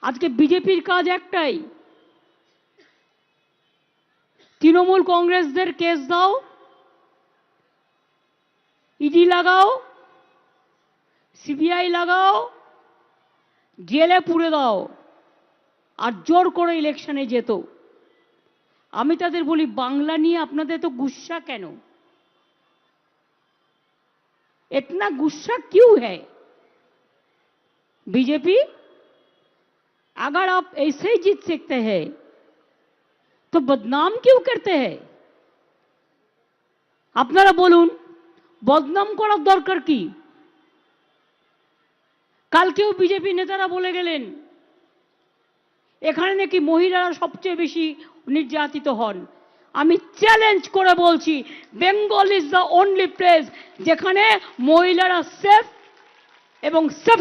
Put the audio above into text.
আজকে বিজেপির কাজ একটাই, তৃণমূল কংগ্রেসদের কেস দাও, ইডি লাগাও, সিবিআই লাগাও, জেলে পুরে দাও, আর জোর করে ইলেকশনে যেত। আমি তাদের বলি, বাংলা নিয়ে আপনাদের তো গুस्सा কেন? इतना गुस्सा क्यों है? बीजेपी, अगर आप ऐसे ही जीत सकते हैं तो बदनाम क्यों करते हैं? আপনারা বলুন, বদনাম করার দরকার কি? কালকেও বিজেপি নেতারা বলে গেলেন এখানে নাকি মহিলারা সবচেয়ে বেশি নির্যাতিত হন। আমি চ্যালেঞ্জ করে বলছি, Bengal is the only place যেখানে মহিলারা সেফ এবং সেফ